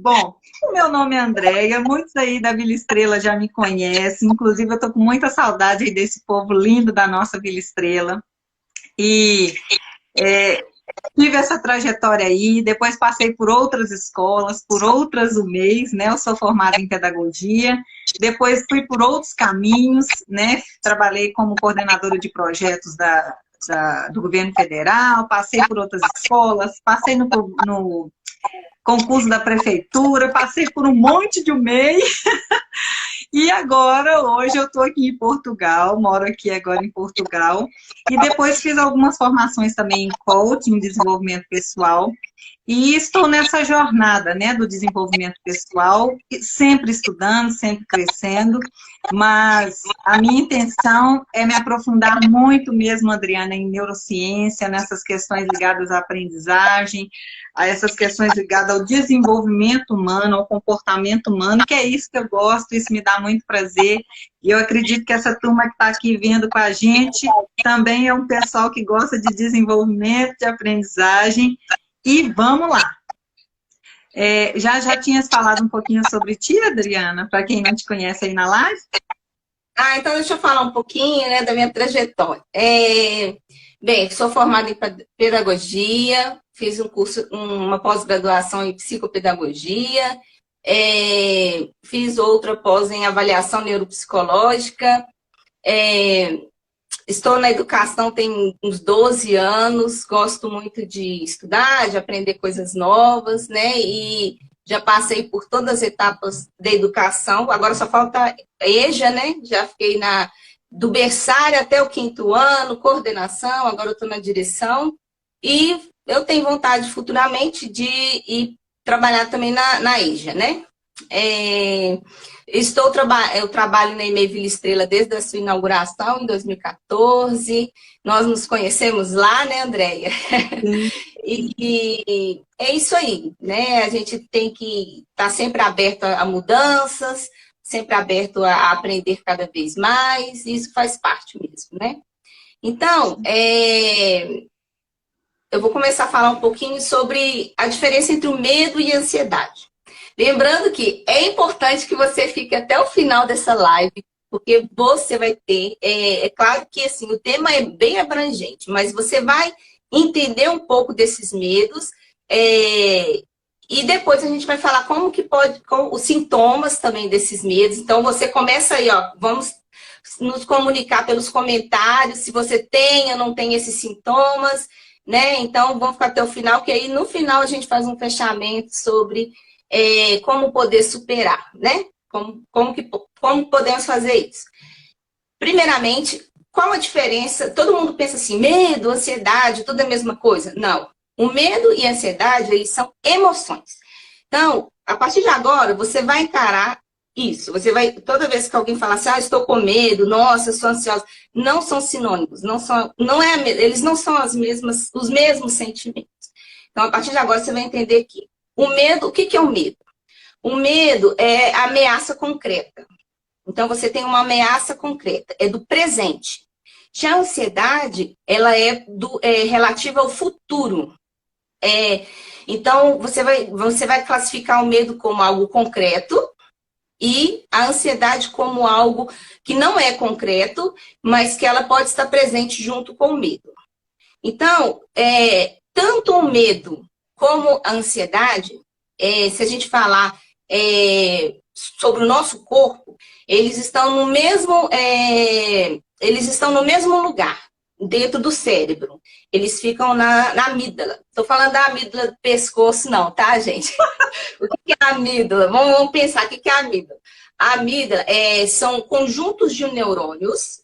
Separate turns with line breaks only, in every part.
Bom, o meu nome é Andréia, muitos aí da Vila Estrela já me conhecem, inclusive eu estou com muita saudade aí desse povo lindo da nossa Vila Estrela. E é, tive essa trajetória aí, depois passei por outras escolas, por outras UMEIs, né? Eu sou formada em pedagogia, depois fui por outros caminhos, né? Trabalhei como coordenadora de projetos do governo federal, passei por outras escolas, passei no concurso da prefeitura, passei por um monte de UMEI. E agora, hoje, eu estou aqui em Portugal, moro aqui agora em Portugal, e depois fiz algumas formações também em coaching, desenvolvimento pessoal, e estou nessa jornada, né, do desenvolvimento pessoal, sempre estudando, sempre crescendo, mas a minha intenção é me aprofundar muito mesmo, Adriana, em neurociência, nessas questões ligadas à aprendizagem, a essas questões ligadas ao desenvolvimento humano, ao comportamento humano, que é isso que eu gosto, isso me dá muito prazer, e eu acredito que essa turma que está aqui vendo com a gente também é um pessoal que gosta de desenvolvimento, de aprendizagem, e vamos lá. Já tinhas falado um pouquinho sobre ti, Adriana, para quem não te conhece aí na live?
Então deixa eu falar um pouquinho, né, da minha trajetória. Bem, sou formada em pedagogia, fiz um curso, uma pós-graduação em psicopedagogia, fiz outra pós em avaliação neuropsicológica, estou na educação tem uns 12 anos, gosto muito de estudar, de aprender coisas novas, né? E já passei por todas as etapas da educação, agora só falta EJA, né? Já fiquei do berçário até o 5º ano, coordenação, agora eu estou na direção. E eu tenho vontade futuramente de ir trabalhar também na EJA, né? Eu trabalho na e-mail Vila Estrela desde a sua inauguração, em 2014. Nós nos conhecemos lá, né, Andréia?
Sim.
E é isso aí, né? A gente tem que estar sempre aberto a mudanças, sempre aberto a aprender cada vez mais, e isso faz parte mesmo, né? Então, eu vou começar a falar um pouquinho sobre a diferença entre o medo e a ansiedade. Lembrando que é importante que você fique até o final dessa live, porque você vai ter, claro que assim, o tema é bem abrangente, mas você vai entender um pouco desses medos, e depois a gente vai falar como que pode, com os sintomas também desses medos. Então você começa aí, ó, vamos nos comunicar pelos comentários, se você tem ou não tem esses sintomas, né? Então vamos ficar até o final, que aí no final a gente faz um fechamento sobre como poder superar, né? Como podemos fazer isso? Primeiramente, qual a diferença? Todo mundo pensa assim, medo, ansiedade, tudo é a mesma coisa. Não. O medo e a ansiedade, eles são emoções. Então, a partir de agora, você vai encarar isso. Você vai, toda vez que alguém falar assim, estou com medo, nossa, eu sou ansiosa, não são sinônimos, eles não são os mesmos sentimentos. Então, a partir de agora, você vai entender que o medo, o que é o medo? O medo é a ameaça concreta. Então, você tem uma ameaça concreta, é do presente. Já a ansiedade, ela é relativa ao futuro. Então, você vai classificar o medo como algo concreto e a ansiedade como algo que não é concreto, mas que ela pode estar presente junto com o medo. Então, tanto o medo como a ansiedade, se a gente falar sobre o nosso corpo, eles estão no mesmo lugar, dentro do cérebro. Eles ficam na amígdala. Estou falando da amígdala do pescoço, não, tá, gente? O que é a amígdala? Vamos pensar, o que é a amígdala? A amígdala são conjuntos de neurônios,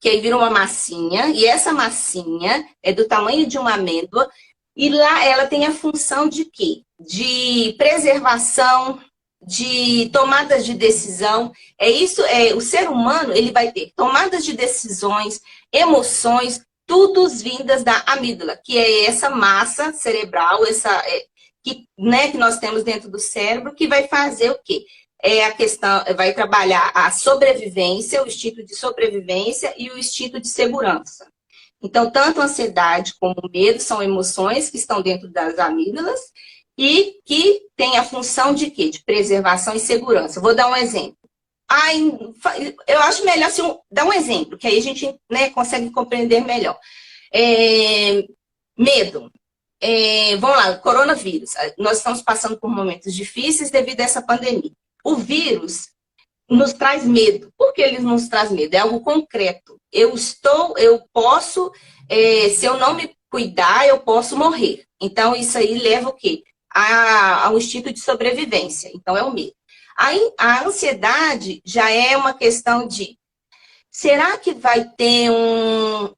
que aí viram uma massinha, e essa massinha é do tamanho de uma amêndoa, e lá ela tem a função de quê? De preservação, de tomadas de decisão. O ser humano, ele vai ter tomadas de decisões, emoções, tudo vindas da amígdala, que é essa massa cerebral, que nós temos dentro do cérebro, que vai fazer o quê? A questão, vai trabalhar a sobrevivência, o instinto de sobrevivência e o instinto de segurança. Então, tanto a ansiedade como o medo são emoções que estão dentro das amígdalas, e que tem a função de quê? De preservação e segurança. Vou dar um exemplo. Eu acho melhor assim, dar um exemplo, que aí a gente, né, consegue compreender melhor. Medo. Vamos lá, coronavírus. Nós estamos passando por momentos difíceis devido a essa pandemia. O vírus nos traz medo. Por que ele nos traz medo? É algo concreto. Eu posso, se eu não me cuidar, eu posso morrer. Então, isso aí leva o quê? Ao instinto de sobrevivência. Então, é o medo. A ansiedade já é uma questão de: será que vai ter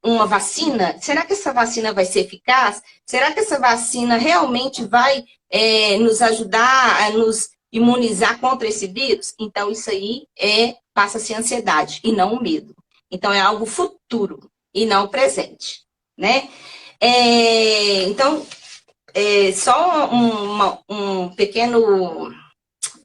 uma vacina? Será que essa vacina vai ser eficaz? Será que essa vacina realmente vai nos ajudar a nos imunizar contra esse vírus? Então, isso aí passa a ser ansiedade e não o medo. Então, é algo futuro e não presente, né? Então, só um pequeno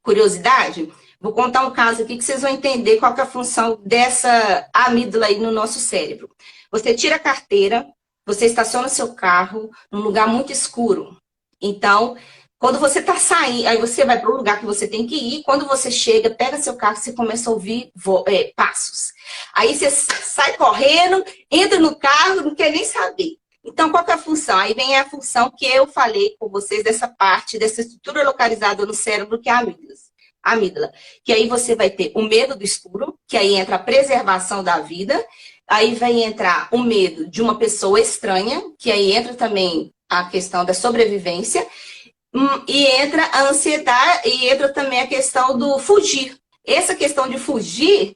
curiosidade. Vou contar um caso aqui que vocês vão entender qual que é a função dessa amígdala aí no nosso cérebro. Você tira a carteira, você estaciona seu carro num lugar muito escuro. Então, quando você está saindo, aí você vai para o lugar que você tem que ir, quando você chega, pega seu carro, você começa a ouvir passos. Aí você sai correndo, entra no carro, não quer nem saber. Então, qual que é a função? Aí vem a função que eu falei com vocês dessa parte, dessa estrutura localizada no cérebro, que é a amígdala. Que aí você vai ter o medo do escuro, que aí entra a preservação da vida, aí vai entrar o medo de uma pessoa estranha, que aí entra também a questão da sobrevivência, e entra a ansiedade, e entra também a questão do fugir. Essa questão de fugir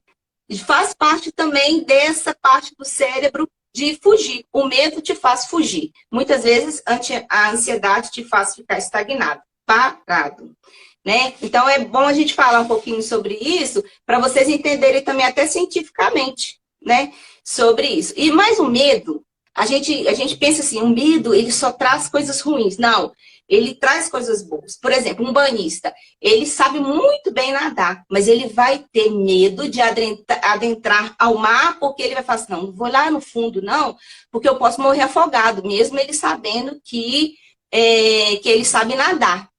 faz parte também dessa parte do cérebro de fugir. O medo te faz fugir. Muitas vezes a ansiedade te faz ficar estagnado, parado. Né? Então, é bom a gente falar um pouquinho sobre isso, para vocês entenderem também até cientificamente, né, sobre isso. E mais o medo, a gente pensa assim, o medo, ele só traz coisas ruins. Não, ele traz coisas boas. Por exemplo, um banhista, ele sabe muito bem nadar, mas ele vai ter medo de adentrar ao mar, porque ele vai falar assim: não vou lá no fundo, não, porque eu posso morrer afogado, mesmo ele sabendo que ele sabe nadar.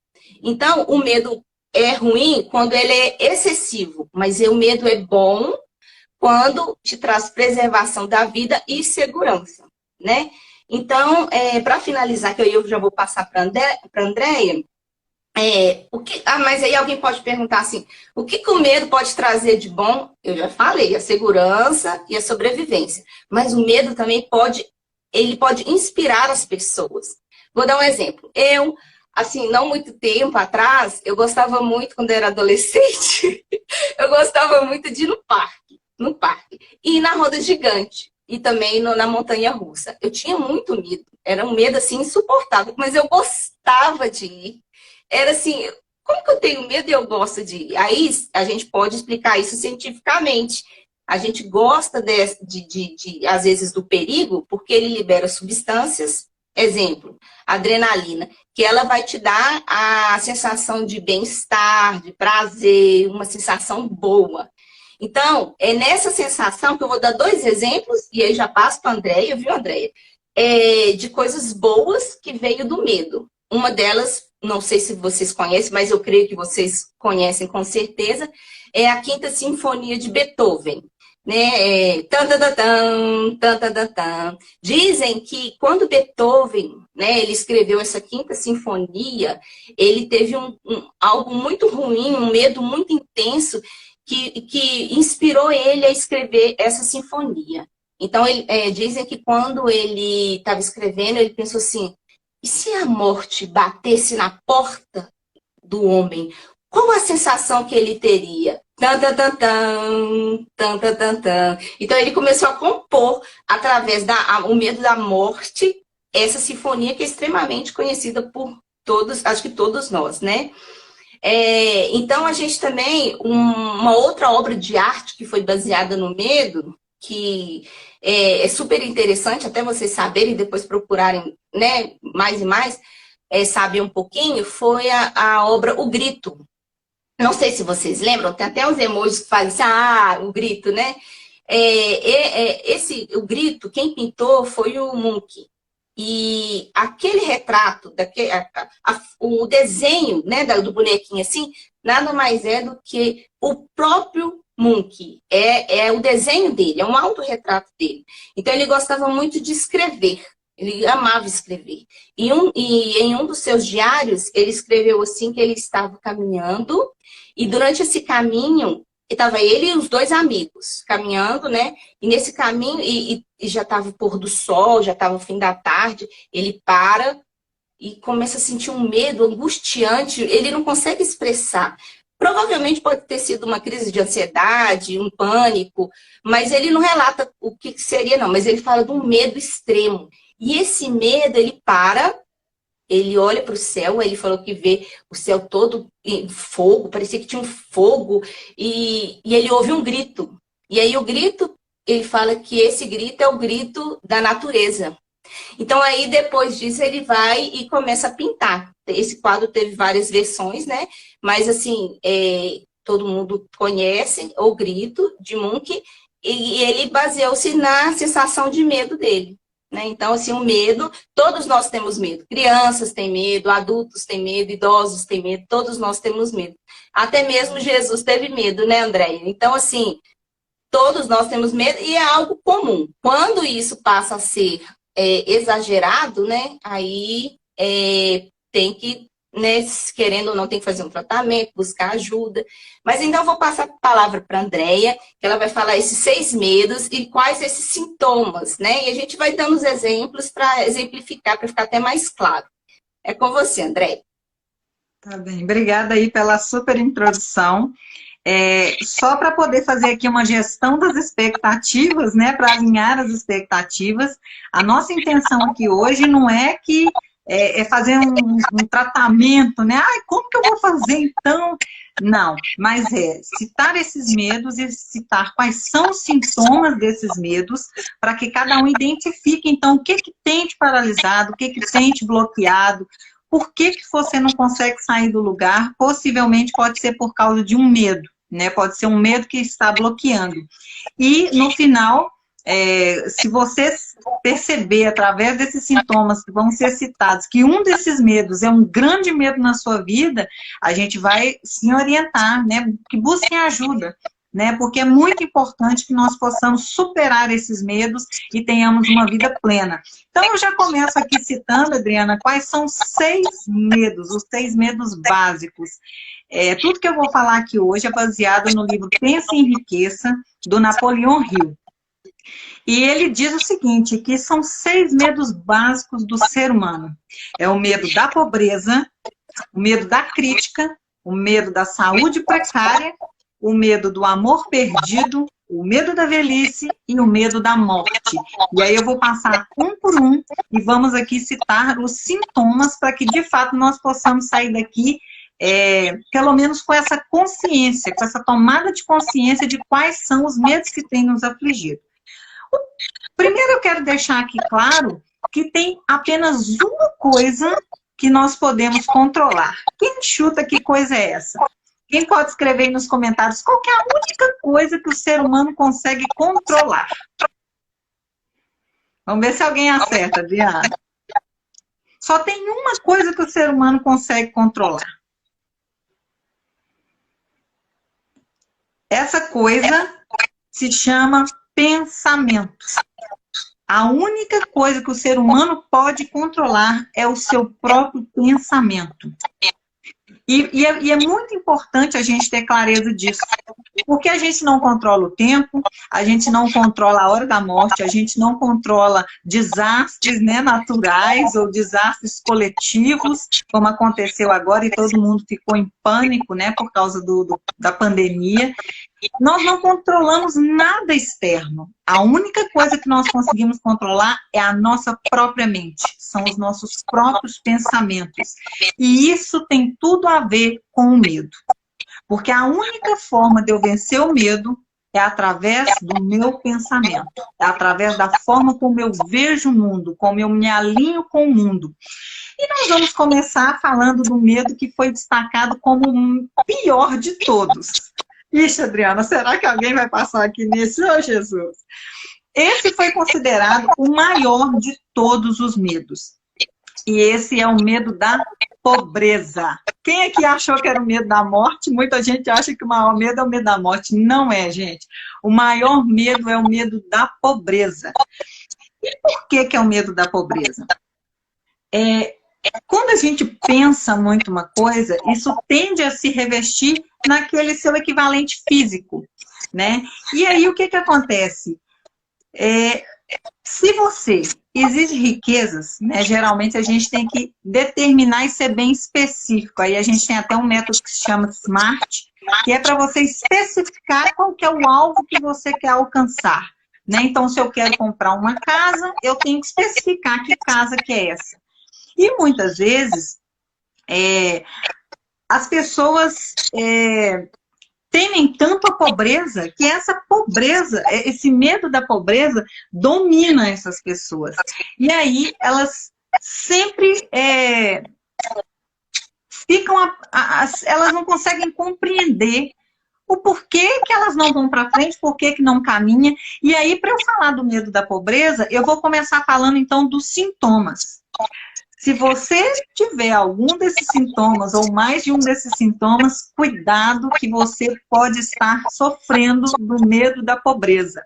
Então, o medo é ruim quando ele é excessivo, mas o medo é bom quando te traz preservação da vida e segurança, né? Então, para finalizar, que eu já vou passar para a Andréia, mas aí alguém pode perguntar assim: o que o medo pode trazer de bom? Eu já falei, a segurança e a sobrevivência. Mas o medo também pode inspirar as pessoas. Vou dar um exemplo. Assim, não muito tempo atrás, eu gostava muito, quando eu era adolescente, eu gostava muito de ir no parque, e ir na roda gigante, e também na montanha-russa. Eu tinha muito medo, era um medo, assim, insuportável, mas eu gostava de ir. Era assim, como que eu tenho medo e eu gosto de ir? Aí a gente pode explicar isso cientificamente. A gente gosta, às vezes, do perigo, porque ele libera substâncias. Exemplo, adrenalina, que ela vai te dar a sensação de bem-estar, de prazer, uma sensação boa. Então, é nessa sensação que eu vou dar 2 exemplos, e aí já passo para a Andréia, viu, Andréia? De coisas boas que veio do medo. Uma delas, não sei se vocês conhecem, mas eu creio que vocês conhecem com certeza, é a Quinta Sinfonia de Beethoven. Né? Dizem que quando Beethoven, né, ele escreveu essa Quinta Sinfonia, ele teve algo muito ruim, um medo muito intenso que inspirou ele a escrever essa sinfonia. Então, dizem que quando ele estava escrevendo, ele pensou assim: e se a morte batesse na porta do homem? Qual a sensação que ele teria? Então, ele começou a compor, através o medo da morte, essa sinfonia que é extremamente conhecida por todos, acho que todos nós, né? Então, a gente também, uma outra obra de arte que foi baseada no medo, que é super interessante, até vocês saberem, depois procurarem, né, mais e mais, saber um pouquinho, foi a obra O Grito. Não sei se vocês lembram, tem até os emojis que fazem assim, o grito, né? O grito, quem pintou foi o Munch. E aquele retrato, o desenho, né, do bonequinho assim, nada mais é do que o próprio Munch. É o desenho dele, é um autorretrato dele. Então ele gostava muito de escrever. Ele amava escrever. E em um dos seus diários, ele escreveu assim que ele estava caminhando, e durante esse caminho, estava ele e os dois amigos caminhando, né? E nesse caminho, e já estava o pôr do sol, já estava o fim da tarde, ele para e começa a sentir um medo angustiante, ele não consegue expressar. Provavelmente pode ter sido uma crise de ansiedade, um pânico, mas ele não relata o que seria, não. Mas ele fala de um medo extremo. E esse medo, ele para, ele olha para o céu, ele falou que vê o céu todo em fogo, parecia que tinha um fogo, e ele ouve um grito. E aí o grito, ele fala que esse grito é o grito da natureza. Então aí depois disso ele vai e começa a pintar. Esse quadro teve várias versões, né? Mas assim, todo mundo conhece o grito de Munch, e ele baseou-se na sensação de medo dele. Né? Então, assim, o medo, todos nós temos medo. Crianças têm medo, adultos têm medo, idosos têm medo, todos nós temos medo. Até mesmo Jesus teve medo, né, Andréia? Então, assim, todos nós temos medo e é algo comum. Quando isso passa a ser exagerado, né, aí tem que, né, querendo ou não, tem que fazer um tratamento, buscar ajuda. Mas então eu vou passar a palavra para a Andréia, que ela vai falar esses 6 medos e quais esses sintomas, né? E a gente vai dando os exemplos para exemplificar, para ficar até mais claro. É com você, Andréia.
Tá bem, obrigada aí pela super introdução. Só para poder fazer aqui uma gestão das expectativas, né, para alinhar as expectativas, a nossa intenção aqui hoje não é que fazer um tratamento, né? Ai, como que eu vou fazer então? Não, mas citar esses medos e citar quais são os sintomas desses medos, para que cada um identifique, então, o que tem te paralisado, o que tem te bloqueado, por que você não consegue sair do lugar. Possivelmente pode ser por causa de um medo, né? Pode ser um medo que está bloqueando. E, no final, se você perceber, através desses sintomas que vão ser citados, que um desses medos é um grande medo na sua vida, a gente vai se orientar, né? Que busquem ajuda, né? Porque é muito importante que nós possamos superar esses medos e tenhamos uma vida plena. Então, eu já começo aqui citando, Adriana, quais são os 6 medos, os 6 medos básicos. Tudo que eu vou falar aqui hoje é baseado no livro Pense e Enriqueça, do Napoleão Hill. E ele diz o seguinte, que são 6 medos básicos do ser humano. É o medo da pobreza, o medo da crítica, o medo da saúde precária, o medo do amor perdido, o medo da velhice e o medo da morte. E aí eu vou passar um por um e vamos aqui citar os sintomas para que, de fato, nós possamos sair daqui, pelo menos com essa consciência, com essa tomada de consciência de quais são os medos que têm nos afligido. Primeiro eu quero deixar aqui claro que tem apenas uma coisa que nós podemos controlar. Quem chuta que coisa é essa? Quem pode escrever aí nos comentários qual que é a única coisa que o ser humano consegue controlar? Vamos ver se alguém acerta, Adriana. Só tem uma coisa que o ser humano consegue controlar. Essa coisa se chama pensamento. A única coisa que o ser humano pode controlar é o seu próprio pensamento. E é muito importante a gente ter clareza disso, porque a gente não controla o tempo, a gente não controla a hora da morte, a gente não controla desastres, né, naturais ou desastres coletivos, como aconteceu agora e todo mundo ficou em pânico, né, por causa da pandemia. Nós não controlamos nada externo. A única coisa que nós conseguimos controlar é a nossa própria mente. São os nossos próprios pensamentos. E isso tem tudo a ver com o medo. Porque a única forma de eu vencer o medo é através do meu pensamento. É através da forma como eu vejo o mundo, como eu me alinho com o mundo. E nós vamos começar falando do medo que foi destacado como o pior de todos. Ixi, Adriana, será que alguém vai passar aqui nisso? Oh, Jesus! Esse foi considerado o maior de todos os medos. E esse é o medo da pobreza. Quem é que achou que era o medo da morte? Muita gente acha que o maior medo é o medo da morte. Não é, gente. O maior medo é o medo da pobreza. E por que é o medo da pobreza? Quando a gente pensa muito uma coisa, isso tende a se revestir naquele seu equivalente físico, né? E aí, o que acontece? Se você exige riquezas, né, geralmente a gente tem que determinar e ser bem específico. Aí a gente tem até um método que se chama SMART, que é para você especificar qual que é o alvo que você quer alcançar, né? Então, se eu quero comprar uma casa, eu tenho que especificar que casa que é essa. E muitas vezes, as pessoas temem tanto a pobreza, que essa pobreza, esse medo da pobreza, domina essas pessoas. E aí, elas sempre elas não conseguem compreender o porquê que elas não vão para frente, porquê que não caminha. E aí, para eu falar do medo da pobreza, eu vou começar falando, então, dos sintomas. Se você tiver algum desses sintomas ou mais de um desses sintomas, cuidado que você pode estar sofrendo do medo da pobreza.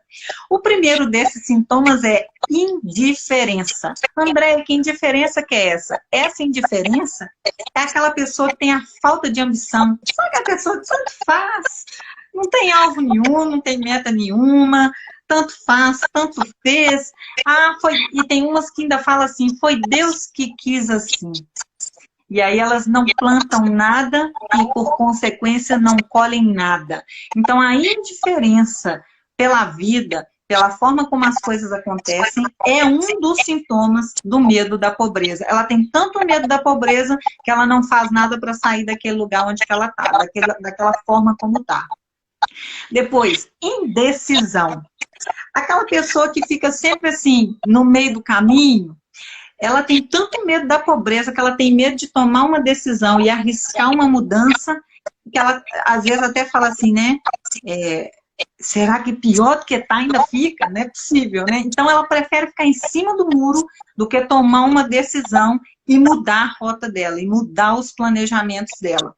O primeiro desses sintomas é indiferença. André, que indiferença que é essa? Essa indiferença é aquela pessoa que tem a falta de ambição. Sabe aquela pessoa que tanto faz, não tem alvo nenhum, não tem meta nenhuma, tanto faz, tanto fez. E tem umas que ainda falam assim, foi Deus que quis assim. E aí elas não plantam nada e, por consequência, não colhem nada. Então, a indiferença pela vida, pela forma como as coisas acontecem, é um dos sintomas do medo da pobreza. Ela tem tanto medo da pobreza que ela não faz nada para sair daquele lugar onde ela está, daquela forma como está. Depois, indecisão. Aquela pessoa que fica sempre assim, no meio do caminho, ela tem tanto medo da pobreza que ela tem medo de tomar uma decisão e arriscar uma mudança, que ela às vezes até fala assim, né? Será que pior do que tá ainda fica? Não é possível, né? Então ela prefere ficar em cima do muro do que tomar uma decisão e mudar a rota dela, e mudar os planejamentos dela.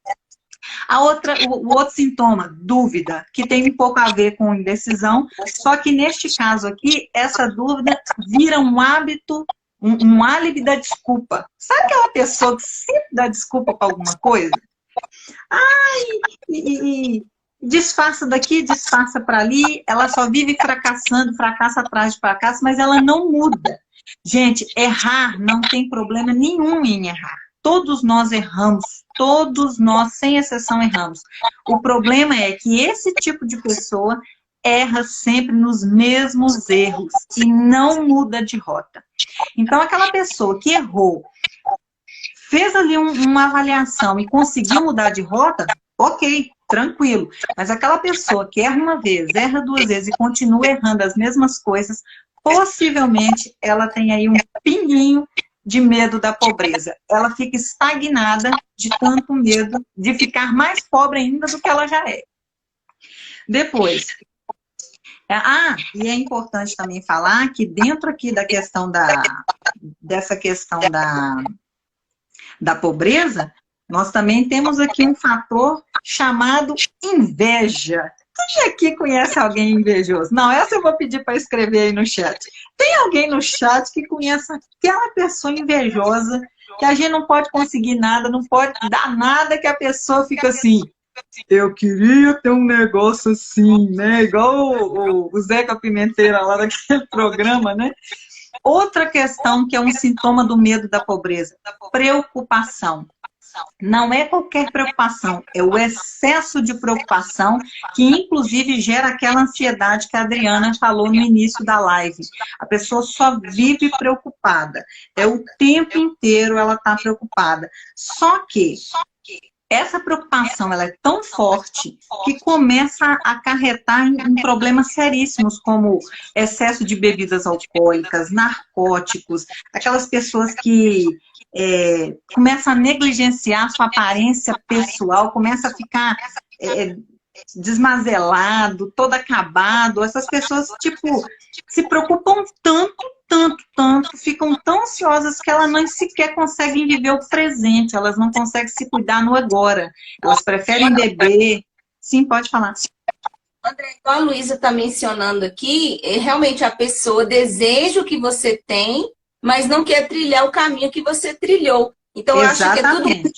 O outro sintoma, dúvida, que tem um pouco a ver com indecisão, só que neste caso aqui, essa dúvida vira um hábito, um álibi da desculpa. Sabe aquela pessoa que sempre dá desculpa para alguma coisa? Disfarça daqui, disfarça para ali, ela só vive fracassando, fracassa atrás de fracasso, mas ela não muda. Gente, errar não tem problema nenhum em errar. Todos nós erramos, todos nós, sem exceção, erramos. O problema é que esse tipo de pessoa erra sempre nos mesmos erros e não muda de rota. Então, aquela pessoa que errou, fez ali uma avaliação e conseguiu mudar de rota, ok, tranquilo. Mas aquela pessoa que erra uma vez, erra duas vezes e continua errando as mesmas coisas, possivelmente ela tem aí um pinguinho de medo da pobreza. Ela fica estagnada de tanto medo de ficar mais pobre ainda do que ela já é. Depois, e é importante também falar que dentro aqui da questão dessa questão da pobreza, nós também temos aqui um fator chamado inveja. Quem aqui conhece alguém invejoso? Não, essa eu vou pedir para escrever aí no chat. Tem alguém no chat que conhece aquela pessoa invejosa, que a gente não pode conseguir nada, não pode dar nada, que a pessoa fica assim, eu queria ter um negócio assim, né? Igual o Zeca Pimenteira lá daquele programa, né? Outra questão que é um sintoma do medo da pobreza, preocupação. Não é qualquer preocupação, é o excesso de preocupação que inclusive gera aquela ansiedade que a Adriana falou no início da live. A pessoa só vive preocupada, o tempo inteiro ela está preocupada. Só que essa preocupação ela é tão forte que começa a acarretar em problemas seríssimos, como excesso de bebidas alcoólicas, narcóticos, aquelas pessoas que começa a negligenciar sua aparência pessoal, começa a ficar desmazelado, todo acabado. Essas pessoas, tipo, se preocupam tanto, ficam tão ansiosas que elas não sequer conseguem viver o presente, elas não conseguem se cuidar no agora. Elas preferem beber. Sim, pode falar.
André, igual a Luísa está mencionando aqui, realmente a pessoa deseja o que você tem, mas não quer trilhar o caminho que você trilhou. Então, eu acho que é tudo.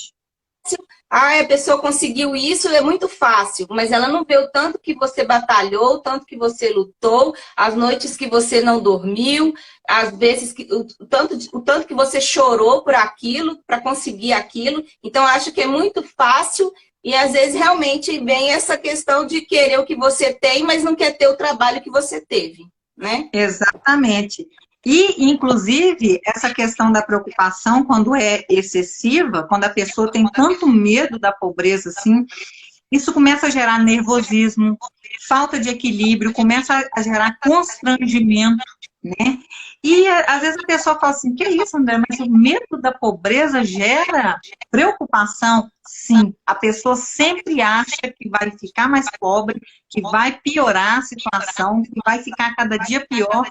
Ah, a pessoa conseguiu isso, é muito fácil, mas ela não vê o tanto que você batalhou, o tanto que você lutou, as noites que você não dormiu, às vezes o tanto que você chorou por aquilo, para conseguir aquilo. Então, acho que é muito fácil e às vezes realmente vem essa questão de querer o que você tem, mas não quer ter o trabalho que você teve, né?
Exatamente. E, inclusive, essa questão da preocupação, quando é excessiva, quando a pessoa tem tanto medo da pobreza, assim, isso começa a gerar nervosismo, falta de equilíbrio, começa a gerar constrangimento, né? E, às vezes, a pessoa fala assim, que é isso, André, mas o medo da pobreza gera preocupação? Sim, a pessoa sempre acha que vai ficar mais pobre, que vai piorar a situação, que vai ficar cada dia pior.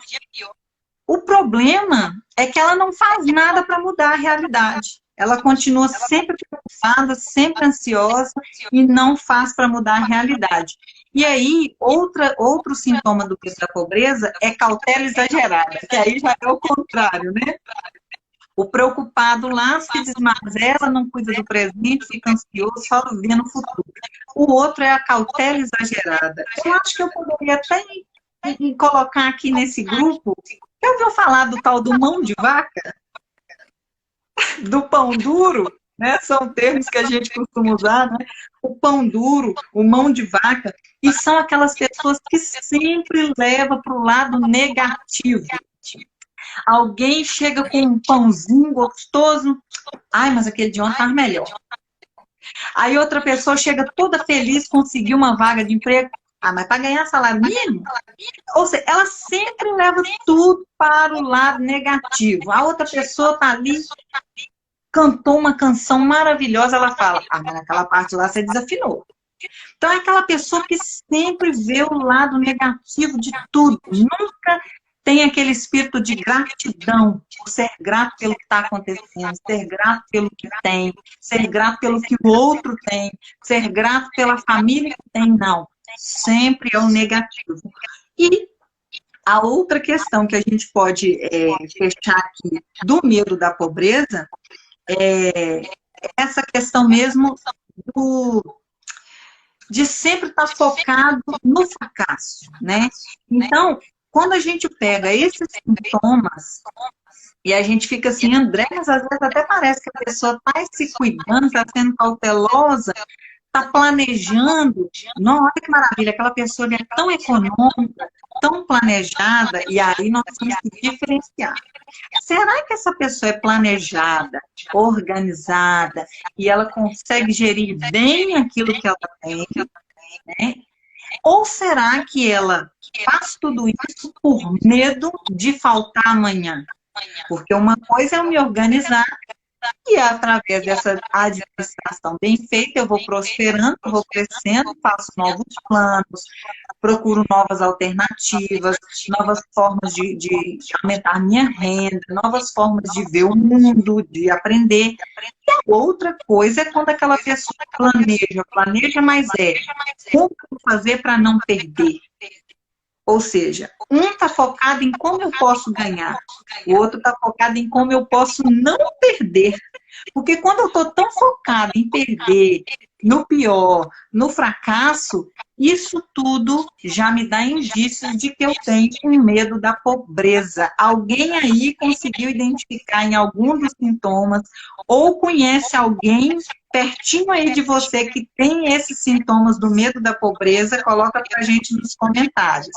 O problema é que ela não faz nada para mudar a realidade. Ela continua sempre preocupada, sempre ansiosa e não faz para mudar a realidade. E aí, outro sintoma do medo da pobreza é cautela exagerada, que aí já é o contrário, né? O preocupado lá se desmazela, não cuida do presente, fica ansioso, só vê no futuro. O outro é a cautela exagerada. Eu acho que eu poderia até colocar aqui nesse grupo. Já ouviu falar do tal do mão de vaca? Do pão duro? Né? São termos que a gente costuma usar, né? O pão duro, o mão de vaca, e são aquelas pessoas que sempre levam para o lado negativo. Alguém chega com um pãozinho gostoso, ai, mas aquele de ontem estava melhor. Aí outra pessoa chega toda feliz, conseguiu uma vaga de emprego, ah, mas para ganhar salário mínimo? Ou seja, ela sempre leva tudo para o lado negativo. A outra pessoa está ali, cantou uma canção maravilhosa, ela fala, ah, mas naquela parte lá você desafinou. Então é aquela pessoa que sempre vê o lado negativo de tudo, nunca tem aquele espírito de gratidão, ser grato pelo que está acontecendo, ser grato pelo que tem, ser grato pelo que o outro tem, ser grato pela família que tem, não. Sempre é o negativo. E a outra questão que a gente pode fechar aqui do medo da pobreza é essa questão mesmo de sempre estar focado no fracasso, né? Então, quando a gente pega esses sintomas e a gente fica assim, André, mas às vezes até parece que a pessoa está se cuidando, está sendo cautelosa, está planejando. Não, olha que maravilha, aquela pessoa é tão econômica, tão planejada, e aí nós temos que diferenciar. Será que essa pessoa é planejada, organizada, e ela consegue gerir bem aquilo que ela tem, né? Ou será que ela faz tudo isso por medo de faltar amanhã? Porque uma coisa é eu me organizar, e através dessa administração bem feita, eu vou prosperando, eu vou crescendo, faço novos planos, procuro novas alternativas, novas formas de aumentar minha renda, novas formas de ver o mundo, de aprender. E a outra coisa é quando aquela pessoa planeja, mas como eu vou fazer para não perder? Ou seja, um está focado em como eu posso ganhar, o outro está focado em como eu posso não perder. Porque quando eu estou tão focada em perder, no pior, no fracasso, isso tudo já me dá indícios de que eu tenho um medo da pobreza. Alguém aí conseguiu identificar em algum dos sintomas, ou conhece alguém pertinho aí de você que tem esses sintomas do medo da pobreza, coloca pra gente nos comentários.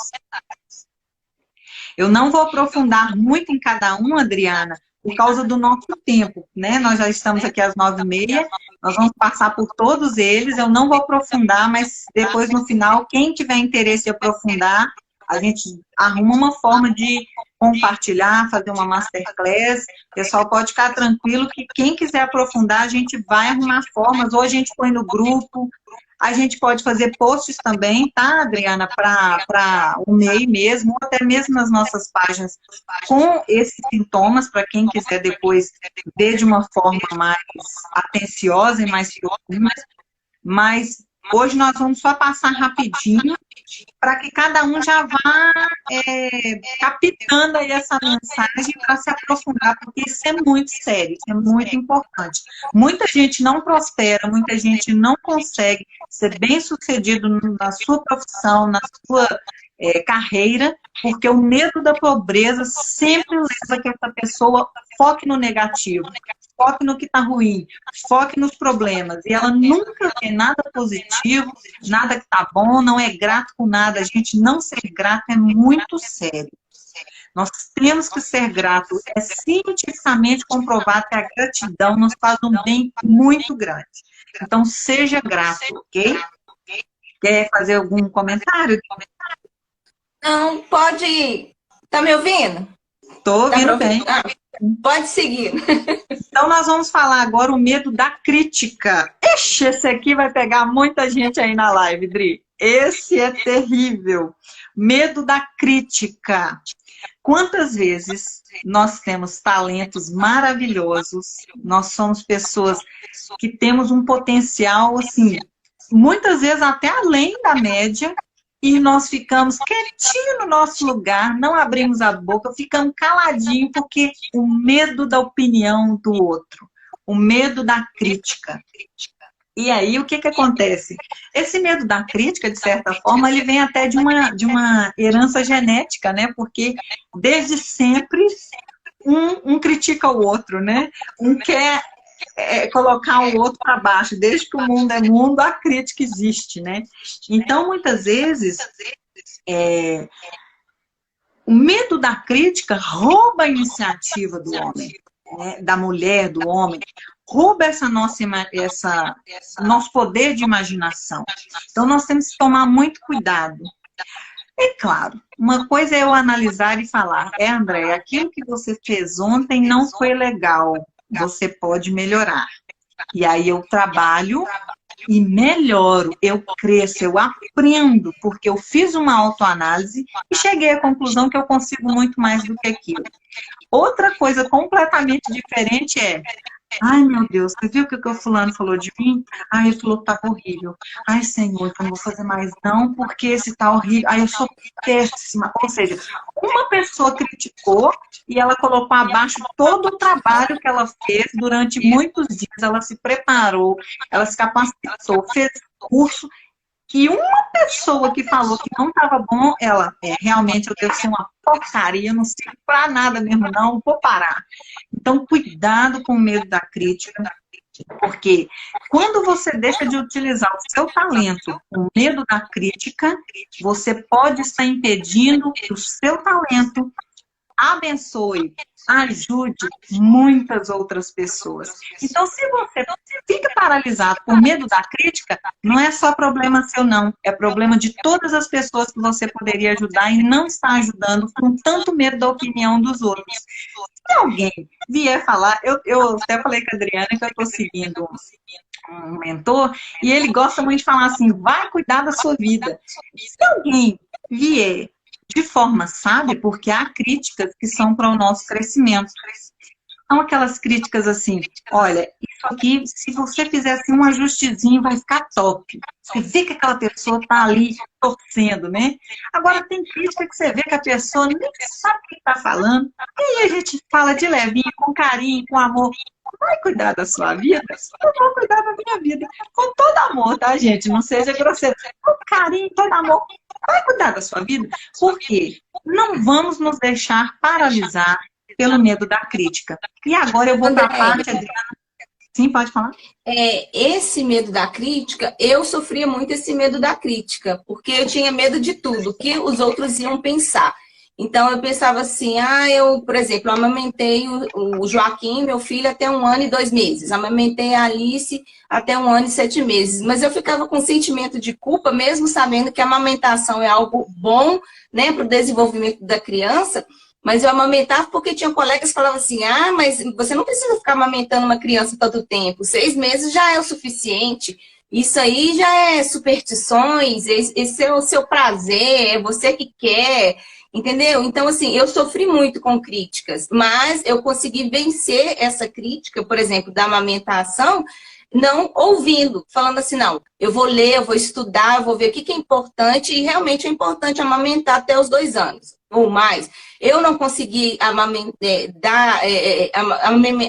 Eu não vou aprofundar muito em cada um, Adriana, por causa do nosso tempo, né? Nós já estamos aqui às 9h30, nós vamos passar por todos eles, eu não vou aprofundar, mas depois no final, quem tiver interesse em aprofundar, a gente arruma uma forma de compartilhar, fazer uma masterclass. O pessoal pode ficar tranquilo que quem quiser aprofundar, a gente vai arrumar formas, ou a gente põe no grupo, A gente pode fazer posts também, tá, Adriana, para o MEI mesmo, ou até mesmo nas nossas páginas, com esses sintomas, para quem quiser depois ver de uma forma mais atenciosa e mais profunda. Mas hoje nós vamos só passar rapidinho para que cada um já vá captando aí essa mensagem para se aprofundar, porque isso é muito sério, isso é muito importante. Muita gente não prospera, muita gente não consegue ser bem-sucedido na sua profissão, na sua carreira, porque o medo da pobreza sempre leva que essa pessoa foque no negativo, foque no que está ruim, foque nos problemas. E ela nunca vê nada positivo, nada que está bom, não é grato com nada. A gente não ser grato é muito sério. Nós temos que ser gratos. É cientificamente comprovado que a gratidão nos faz um bem muito grande. Então, seja grato, ok? Quer fazer algum comentário?
Não, pode... Tá me ouvindo?
Estou ouvindo bem.
Pode seguir.
Então, nós vamos falar agora o medo da crítica. Ixi, esse aqui vai pegar muita gente aí na live, Dri. Esse é terrível. Medo da crítica. Quantas vezes nós temos talentos maravilhosos, nós somos pessoas que temos um potencial, assim, muitas vezes até além da média, e nós ficamos quietinhos no nosso lugar, não abrimos a boca, ficamos caladinhos, porque o medo da opinião do outro, o medo da crítica. E aí, o que acontece? Esse medo da crítica, de certa forma, ele vem até de uma herança genética, né? Porque, desde sempre, um critica o outro, né? Um quer colocar o outro para baixo. Desde que o mundo é mundo, a crítica existe, né? Então, muitas vezes, o medo da crítica rouba a iniciativa do homem, né? Da mulher, do homem. Rouba nosso poder de imaginação. Então, nós temos que tomar muito cuidado. É claro, uma coisa é eu analisar e falar, André, aquilo que você fez ontem não foi legal, você pode melhorar. E aí eu trabalho e melhoro, eu cresço, eu aprendo, porque eu fiz uma autoanálise e cheguei à conclusão que eu consigo muito mais do que aquilo. Outra coisa completamente diferente é, ai, meu Deus, você viu o que o fulano falou de mim? Ai, ele falou que tá horrível. Ai, Senhor, então não vou fazer mais não, porque esse tá horrível. Ai, eu sou péssima. Ou seja, uma pessoa criticou e ela colocou abaixo todo o trabalho que ela fez durante muitos dias. Ela se preparou, ela se capacitou, fez curso. E uma pessoa que falou que não estava bom, ela, realmente eu devo ser uma porcaria, não sirvo para nada mesmo não, vou parar. Então, cuidado com o medo da crítica, porque quando você deixa de utilizar o seu talento com medo da crítica, você pode estar impedindo que o seu talento abençoe, ajude muitas outras pessoas. Então, se você fica paralisado por medo da crítica, não é só problema seu, não. É problema de todas as pessoas que você poderia ajudar e não está ajudando com tanto medo da opinião dos outros. Se alguém vier falar, eu até falei com a Adriana que eu estou seguindo um mentor, e ele gosta muito de falar assim, vai cuidar da sua vida. Se alguém vier de forma sábia, porque há críticas que são para o nosso crescimento. São aquelas críticas assim, olha, isso aqui, se você fizer assim um ajustezinho, vai ficar top. Você vê que aquela pessoa está ali torcendo, né? Agora tem crítica que você vê que a pessoa nem sabe o que está falando, e aí a gente fala de levinho, com carinho, com amor. Vai cuidar da sua vida? Eu vou cuidar da minha vida. Com todo amor, tá, gente? Não seja grosseiro. Com carinho, todo amor. Vai cuidar da sua vida? Por quê? Não vamos nos deixar paralisar pelo medo da crítica. E agora eu vou para a parte, Adriana. Sim, pode falar?
Esse medo da crítica, eu sofria muito esse medo da crítica, porque eu tinha medo de tudo, o que os outros iam pensar. Então, eu pensava assim, por exemplo, amamentei o Joaquim, meu filho, até 1 ano e 2 meses. Amamentei a Alice até 1 ano e 7 meses. Mas eu ficava com sentimento de culpa, mesmo sabendo que a amamentação é algo bom, né, para o desenvolvimento da criança. Mas eu amamentava porque tinha colegas que falavam assim, mas você não precisa ficar amamentando uma criança todo tempo. 6 meses já é o suficiente. Isso aí já é superstições, esse é o seu prazer, é você que quer, entendeu? Então, assim, eu sofri muito com críticas, mas eu consegui vencer essa crítica, por exemplo, da amamentação, não ouvindo, falando assim, não, eu vou ler, eu vou estudar, eu vou ver o que é importante, e realmente é importante amamentar até os 2 anos, ou mais. Eu não consegui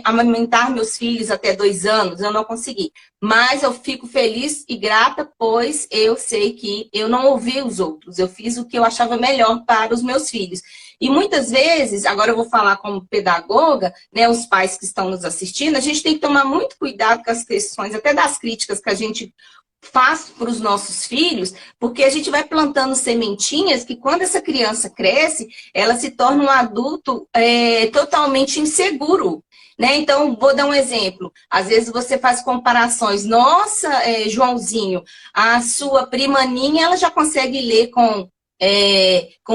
amamentar meus filhos até 2 anos, eu não consegui. Mas eu fico feliz e grata, pois eu sei que eu não ouvi os outros. Eu fiz o que eu achava melhor para os meus filhos. E muitas vezes, agora eu vou falar como pedagoga, né, os pais que estão nos assistindo, a gente tem que tomar muito cuidado com as questões, até das críticas que a gente faz para os nossos filhos, porque a gente vai plantando sementinhas que quando essa criança cresce, ela se torna um adulto totalmente inseguro. Né? Então, vou dar um exemplo. Às vezes você faz comparações. Nossa, Joãozinho, a sua prima Ninha, ela já consegue ler com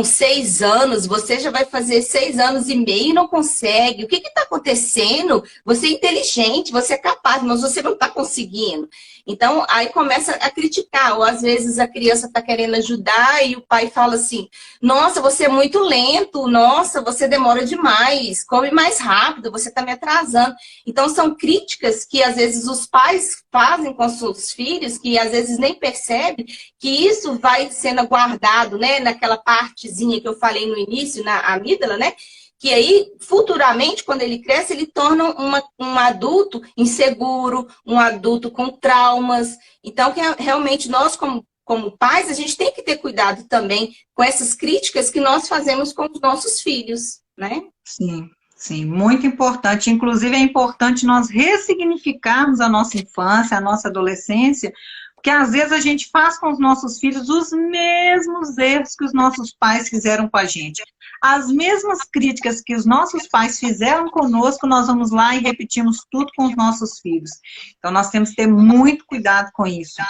6 anos, você já vai fazer 6 anos e meio e não consegue. O que está acontecendo? Você é inteligente, você é capaz, mas você não está conseguindo. Então, aí começa a criticar, ou às vezes a criança está querendo ajudar e o pai fala assim, nossa, você é muito lento, nossa, você demora demais, come mais rápido, você está me atrasando. Então, são críticas que às vezes os pais fazem com os seus filhos, que às vezes nem percebem, que isso vai sendo guardado, né, naquela partezinha que eu falei no início, na amígdala, né? Que aí, futuramente, quando ele cresce, ele torna um adulto inseguro, um adulto com traumas. Então, que realmente nós, como pais, a gente tem que ter cuidado também com essas críticas que nós fazemos com os nossos filhos, né?
Sim, sim, muito importante. Inclusive, é importante nós ressignificarmos a nossa infância, a nossa adolescência, porque às vezes a gente faz com os nossos filhos os mesmos erros que os nossos pais fizeram com a gente. As mesmas críticas que os nossos pais fizeram conosco, nós vamos lá e repetimos tudo com os nossos filhos. Então, nós temos que ter muito cuidado com isso.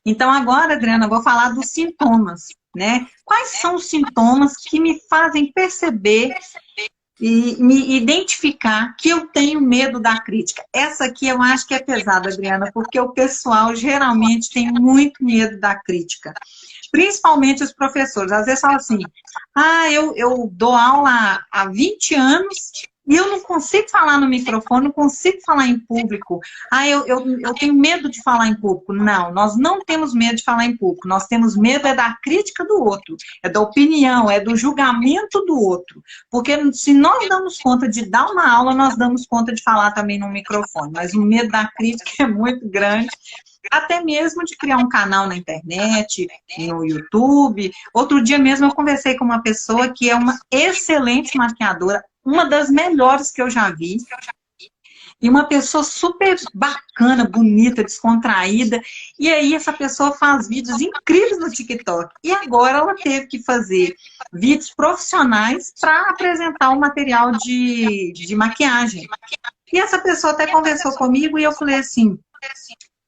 Então, agora, Adriana, eu vou falar dos sintomas, né? Quais são os sintomas que me fazem perceber e me identificar que eu tenho medo da crítica? Essa aqui eu acho que é pesada, Adriana, porque o pessoal geralmente tem muito medo da crítica. Principalmente os professores. Às vezes falam assim, eu dou aula há 20 anos e eu não consigo falar no microfone, não consigo falar em público. Eu tenho medo de falar em público. Não, nós não temos medo de falar em público. Nós temos medo da crítica do outro, é da opinião, é do julgamento do outro. Porque se nós damos conta de dar uma aula, nós damos conta de falar também no microfone. Mas o medo da crítica é muito grande. Até mesmo de criar um canal na internet, no YouTube. Outro dia mesmo eu conversei com uma pessoa que é uma excelente maquiadora, uma das melhores que eu já vi. E uma pessoa super bacana, bonita, descontraída. E aí essa pessoa faz vídeos incríveis no TikTok. E agora ela teve que fazer vídeos profissionais para apresentar o material de maquiagem. E essa pessoa até conversou comigo e eu falei assim,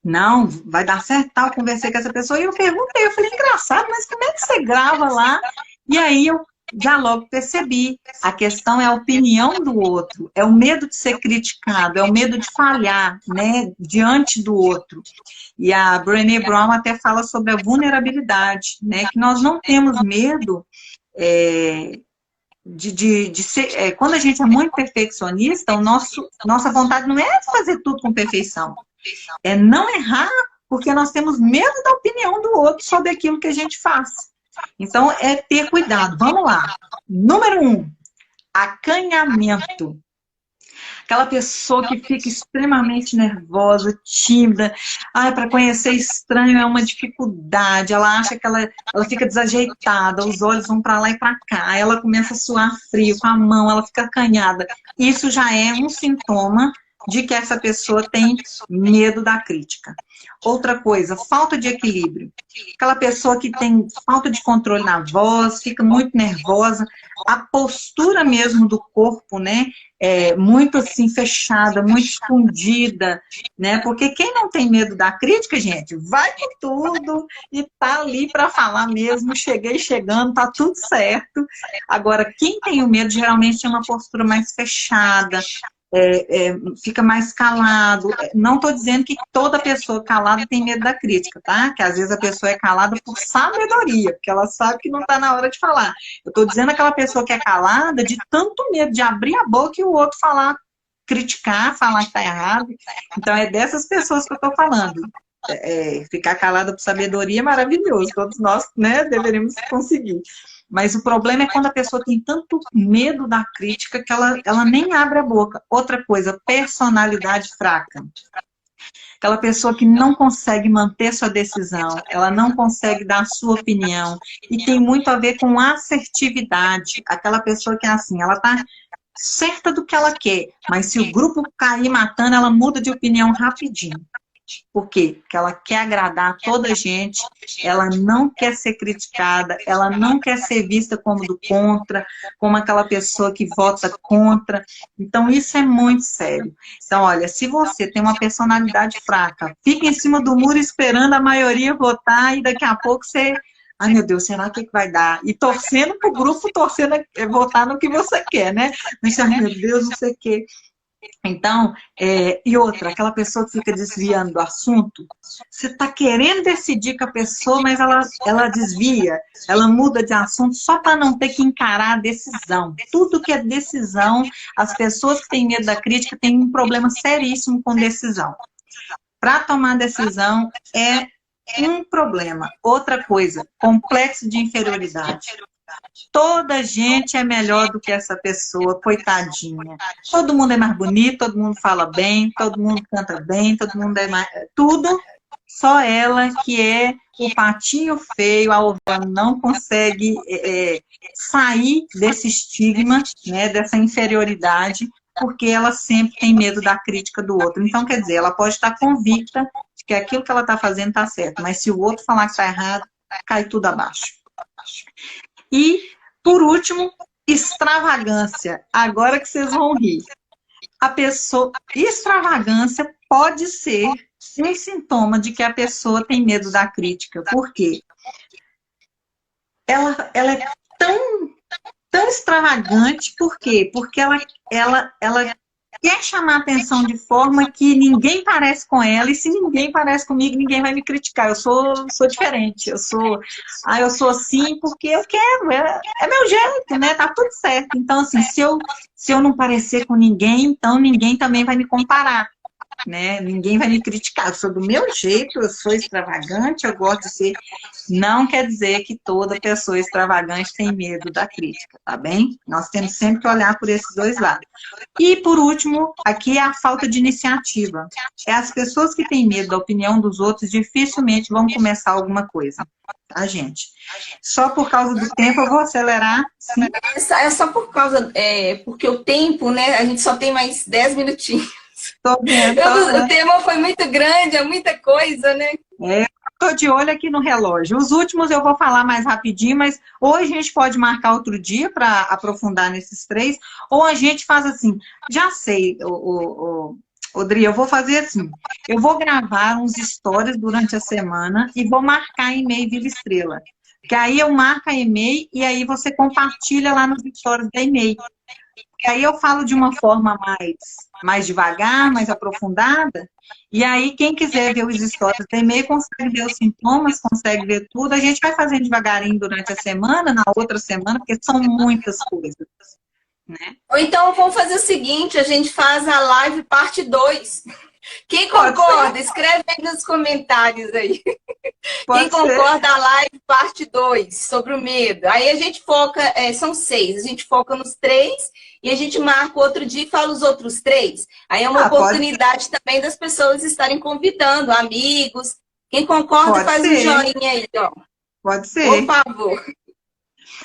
não, vai dar certo, tal. Conversei com essa pessoa e eu perguntei, eu falei, engraçado, mas como é que você grava lá? E aí eu já logo percebi, a questão é a opinião do outro, é o medo de ser criticado, é o medo de falhar, né, diante do outro. E a Brené Brown até fala sobre a vulnerabilidade, né, que nós não temos medo de ser, quando a gente é muito perfeccionista, nossa vontade não é fazer tudo com perfeição, é não errar, porque nós temos medo da opinião do outro sobre aquilo que a gente faz. Então, é ter cuidado. Vamos lá. Número 1, acanhamento. Aquela pessoa que fica extremamente nervosa, tímida. Para conhecer estranho é uma dificuldade. Ela acha que ela fica desajeitada, os olhos vão para lá e para cá. Ela começa a suar frio com a mão, ela fica acanhada. Isso já é um sintoma de que essa pessoa tem medo da crítica. Outra coisa, falta de equilíbrio. Aquela pessoa que tem falta de controle na voz, fica muito nervosa, a postura mesmo do corpo, né, é muito assim fechada, muito escondida, né, porque quem não tem medo da crítica, gente, vai com tudo e tá ali para falar mesmo, cheguei chegando, tá tudo certo. Agora, quem tem o medo geralmente tem uma postura mais fechada, fica mais calado. Não estou dizendo que toda pessoa calada tem medo da crítica, tá? Que às vezes a pessoa é calada por sabedoria, porque ela sabe que não está na hora de falar. Eu estou dizendo aquela pessoa que é calada de tanto medo de abrir a boca e o outro falar, criticar, falar que está errado. Então é dessas pessoas que eu estou falando. Ficar calada por sabedoria é maravilhoso, todos nós, né, deveríamos conseguir. Mas o problema é quando a pessoa tem tanto medo da crítica que ela nem abre a boca. Outra coisa, personalidade fraca. Aquela pessoa que não consegue manter sua decisão, ela não consegue dar a sua opinião, e tem muito a ver com assertividade. Aquela pessoa que é assim, ela está certa do que ela quer, mas se o grupo cair matando, ela muda de opinião rapidinho. Por quê? Porque ela quer agradar toda a gente, ela não quer ser criticada, ela não quer ser vista como do contra, como aquela pessoa que vota contra. Então, isso é muito sério. Então, olha, se você tem uma personalidade fraca, fica em cima do muro esperando a maioria votar e daqui a pouco você... Ai, meu Deus, será que vai dar? E torcendo pro grupo, torcendo votar no que você quer, né? Mas, ai, meu Deus, não sei o quê. Então, e outra, aquela pessoa que fica desviando do assunto, você está querendo decidir com a pessoa, mas ela desvia, ela muda de assunto só para não ter que encarar a decisão. Tudo que é decisão, as pessoas que têm medo da crítica têm um problema seríssimo com decisão. Para tomar decisão é um problema. Outra coisa, complexo de inferioridade. Toda gente é melhor do que essa pessoa, coitadinha. Todo mundo é mais bonito, todo mundo fala bem, todo mundo canta bem, todo mundo é mais... Tudo, só ela que é o patinho feio, a ovelha não consegue sair desse estigma, né, dessa inferioridade, porque ela sempre tem medo da crítica do outro. Então, quer dizer, ela pode estar convicta de que aquilo que ela está fazendo está certo, mas se o outro falar que está errado, cai tudo abaixo. E, por último, extravagância. Agora que vocês vão rir. Extravagância pode ser um sintoma de que a pessoa tem medo da crítica. Por quê? Ela é tão extravagante, por quê? Porque ela quer chamar atenção de forma que ninguém parece com ela, e se ninguém parece comigo, ninguém vai me criticar. Eu sou diferente, eu sou assim porque eu quero, é meu jeito, né? Tá tudo certo. Então, assim, se eu não parecer com ninguém, então ninguém também vai me comparar, né? Ninguém vai me criticar. Eu sou do meu jeito, eu sou extravagante, eu gosto de ser... Não quer dizer que toda pessoa extravagante tem medo da crítica, tá bem? Nós temos sempre que olhar por esses dois lados. E, por último, aqui é a falta de iniciativa. É as pessoas que têm medo da opinião dos outros dificilmente vão começar alguma coisa, tá, gente? Só por causa do tempo eu vou acelerar. Sim.
É só por causa... porque o tempo, né? A gente só tem mais 10 minutinhos.
Tô vendo.
O tema foi muito grande, é muita coisa, né?
Estou de olho aqui no relógio. Os últimos eu vou falar mais rapidinho, mas ou a gente pode marcar outro dia para aprofundar nesses três, ou a gente faz assim, já sei, Odri, eu vou fazer assim, eu vou gravar uns stories durante a semana e vou marcar e-mail Vila Estrela. Que aí eu marco a e-mail e aí você compartilha lá nos stories da e-mail. E aí eu falo de uma forma mais devagar, mais aprofundada, e aí quem quiser ver os stories do e-mail consegue ver os sintomas, consegue ver tudo. A gente vai fazendo devagarinho durante a semana, na outra semana, porque são muitas coisas, né?
Ou então vamos fazer o seguinte, a gente faz a live parte 2. Quem concorda, escreve aí nos comentários aí. Quem concorda, a live parte 2, sobre o medo. Aí a gente foca, são 6, a gente foca nos 3 e a gente marca outro dia e fala os outros 3. Aí é uma oportunidade também das pessoas estarem convidando amigos. Quem concorda, faz um joinha aí, ó.
Pode ser.
Por favor.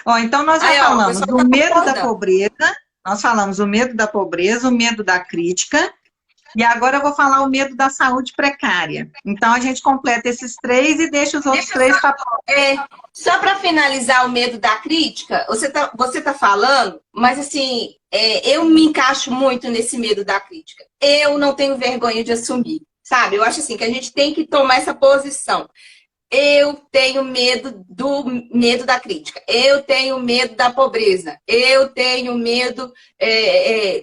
Ó, então nós já falamos do medo da pobreza, nós falamos o medo da pobreza, o medo da crítica, e agora eu vou falar o medo da saúde precária. Então, a gente completa esses 3 e deixa os outros 3 para...
Só para finalizar o medo da crítica, você tá falando, mas assim, eu me encaixo muito nesse medo da crítica. Eu não tenho vergonha de assumir, sabe? Eu acho assim, que a gente tem que tomar essa posição. eu tenho medo da crítica, eu tenho medo da pobreza, eu tenho medo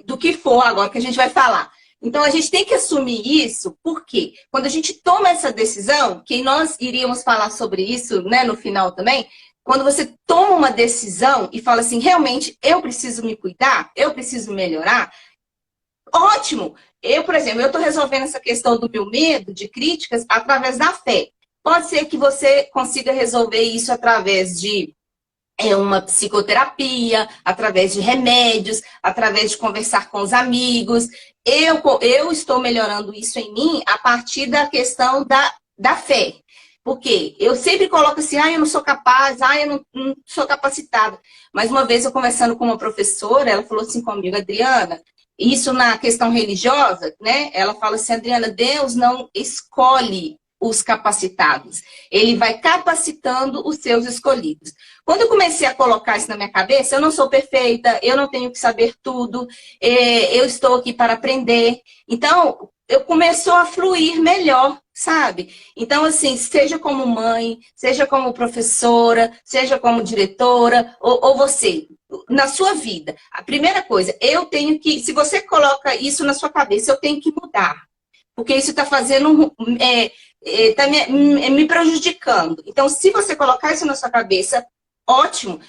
do que for agora que a gente vai falar. Então, a gente tem que assumir isso, porque quando a gente toma essa decisão, que nós iríamos falar sobre isso, né, no final também, quando você toma uma decisão e fala assim, realmente, eu preciso me cuidar, eu preciso melhorar, ótimo! Eu, por exemplo, eu estou resolvendo essa questão do meu medo de críticas através da fé. Pode ser que você consiga resolver isso através de uma psicoterapia, através de remédios, através de conversar com os amigos. Eu estou melhorando isso em mim a partir da questão da fé. Porque eu sempre coloco assim, eu não sou capaz, eu não sou capacitada. Mas uma vez eu conversando com uma professora, ela falou assim comigo, Adriana, isso na questão religiosa, né? Ela fala assim, Adriana, Deus não escolhe os capacitados. Ele vai capacitando os seus escolhidos. Quando eu comecei a colocar isso na minha cabeça, eu não sou perfeita, eu não tenho que saber tudo, eu estou aqui para aprender. Então, eu começou a fluir melhor, sabe? Então, assim, seja como mãe, seja como professora, seja como diretora, ou você, na sua vida. A primeira coisa, eu tenho que, se você coloca isso na sua cabeça, eu tenho que mudar. Porque isso está fazendo, está me prejudicando. Então, se você colocar isso na sua cabeça, ótimo.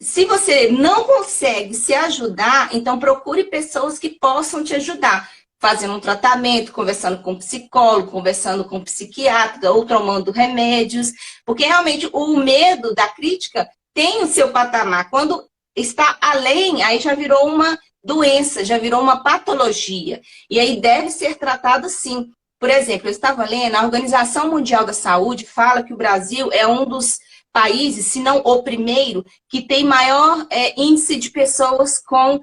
Se você não consegue se ajudar, então procure pessoas que possam te ajudar. Fazendo um tratamento, conversando com um psicólogo, conversando com um psiquiatra, ou tomando remédios. Porque realmente o medo da crítica tem o seu patamar. Quando está além, aí já virou uma doença, já virou uma patologia. E aí deve ser tratado sim. Por exemplo, eu estava lendo, a Organização Mundial da Saúde fala que o Brasil é um dos países, se não o primeiro, que tem maior índice de pessoas com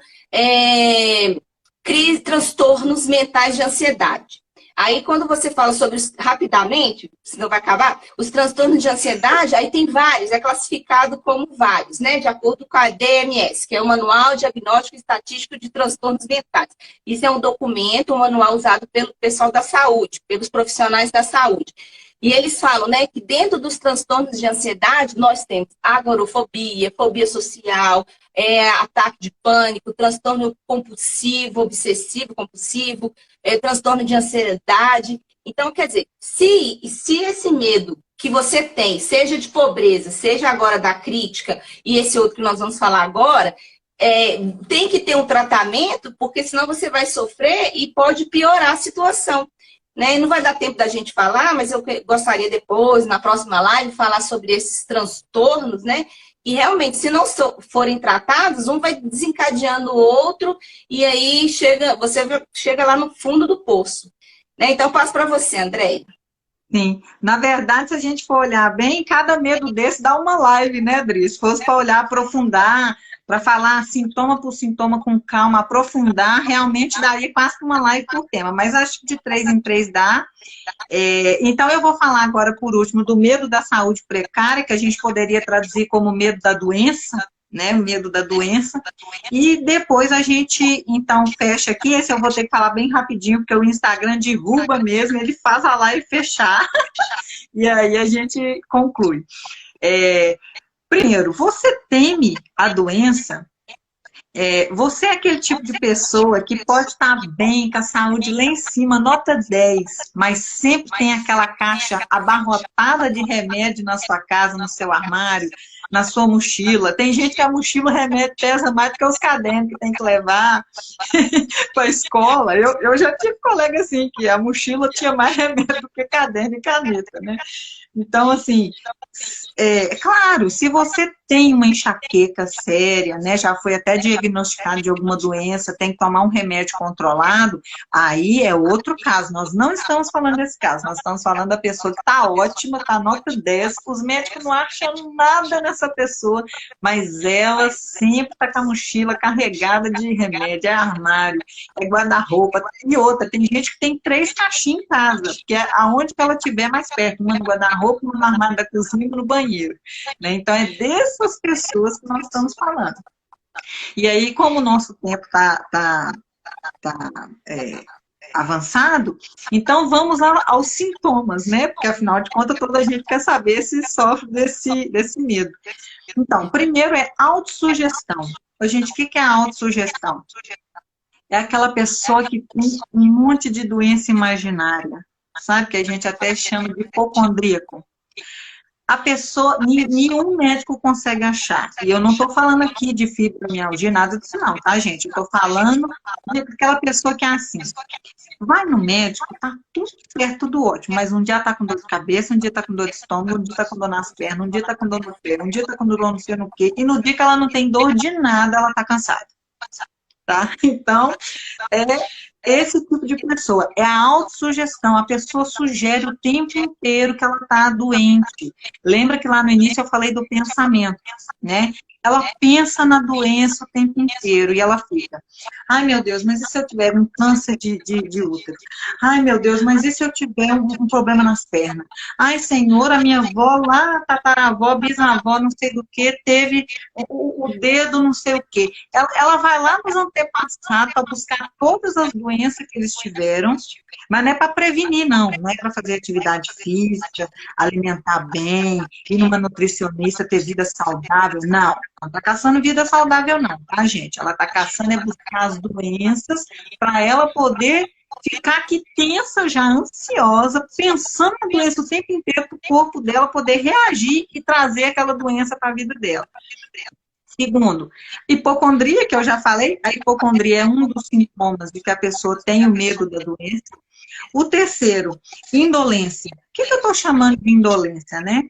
transtornos mentais de ansiedade. Aí, quando você fala sobre, rapidamente, senão vai acabar, os transtornos de ansiedade, aí tem vários, é classificado como vários, né? De acordo com a DMS, que é o Manual Diagnóstico e Estatístico de Transtornos Mentais. Isso é um documento, um manual usado pelo pessoal da saúde, pelos profissionais da saúde. E eles falam, né, que dentro dos transtornos de ansiedade, nós temos agorafobia, fobia social, ataque de pânico, transtorno compulsivo, obsessivo, compulsivo, transtorno de ansiedade. Então, quer dizer, se esse medo que você tem, seja de pobreza, seja agora da crítica, e esse outro que nós vamos falar agora, tem que ter um tratamento, porque senão você vai sofrer e pode piorar a situação. Né? E não vai dar tempo da gente falar, mas eu gostaria depois, na próxima live, falar sobre esses transtornos, né? E realmente, se não forem tratados, um vai desencadeando o outro e aí você chega lá no fundo do poço. Né? Então, passo para você, Andréia.
Sim, na verdade, se a gente for olhar bem, cada medo desse dá uma live, né, Adri? Se fosse para olhar, aprofundar, para falar sintoma por sintoma com calma, aprofundar, realmente daria quase que uma live por tema, mas acho que de 3 em 3 dá. Então, eu vou falar agora, por último, do medo da saúde precária, que a gente poderia traduzir como medo da doença, né, o medo da doença, e depois a gente, então, fecha aqui. Esse eu vou ter que falar bem rapidinho, porque o Instagram derruba mesmo, ele faz a live fechar, e aí a gente conclui. Primeiro, você teme a doença? Você é aquele tipo de pessoa que pode estar bem, com a saúde lá em cima, nota 10, mas sempre tem aquela caixa abarrotada de remédio na sua casa, no seu armário, na sua mochila. Tem gente que a mochila remédio pesa mais do que os cadernos que tem que levar para a escola. Eu já tive colega assim, que a mochila tinha mais remédio do que caderno e caneta, né? Então, assim, claro, se você tem uma enxaqueca séria, né, já foi até diagnosticado de alguma doença, tem que tomar um remédio controlado, aí é outro caso. Nós não estamos falando desse caso, nós estamos falando da pessoa que está ótima, está nota 10, os médicos não acham nada nessa pessoa, mas ela sempre está com a mochila carregada de remédio, é armário, é guarda-roupa, e outra, tem gente que tem 3 caixinhas em casa, que é aonde que ela estiver mais perto, uma no guarda-roupa, uma no armário da cozinha, uma no banheiro, né? Então é dessas pessoas que nós estamos falando. E aí, como o nosso tempo está avançado, então vamos aos sintomas, né? Porque afinal de contas toda a gente quer saber se sofre desse medo. Então, primeiro é autossugestão. Gente, o que é a autossugestão? É aquela pessoa que tem um monte de doença imaginária, sabe? Que a gente até chama de hipocondríaco. A pessoa, nenhum médico consegue achar. E eu não estou falando aqui de fibromialgia, nada disso não, tá, gente? Eu estou falando daquela pessoa que é assim. Vai no médico, tá tudo certo, tudo ótimo, mas um dia tá com dor de cabeça, um dia tá com dor de estômago, um dia tá com dor nas pernas, um dia tá com dor no pé, um dia tá com dor não sei no quê, e no dia que ela não tem dor de nada, ela tá cansada. Tá? Então, é esse tipo de pessoa. É a autossugestão. A pessoa sugere o tempo inteiro que ela está doente. Lembra que lá no início eu falei do pensamento, né? Ela pensa na doença o tempo inteiro e ela fica, ai meu Deus, mas e se eu tiver um câncer de útero? Ai meu Deus, mas e se eu tiver um problema nas pernas? Ai Senhor, a minha avó lá, tataravó, bisavó, não sei do que, teve o dedo não sei o que. Ela vai lá nos antepassados para buscar todas as doenças que eles tiveram, mas não é para prevenir não é para fazer atividade física, alimentar bem, ir numa nutricionista, ter vida saudável, não. Ela está caçando vida saudável não, tá, gente? Ela está caçando é buscar as doenças para ela poder ficar aqui tensa, já ansiosa, pensando na doença o tempo inteiro para o corpo dela poder reagir e trazer aquela doença para a vida dela. Segundo, hipocondria, que eu já falei, a hipocondria é um dos sintomas de que a pessoa tem o medo da doença. O terceiro, indolência. O que eu estou chamando de indolência, né?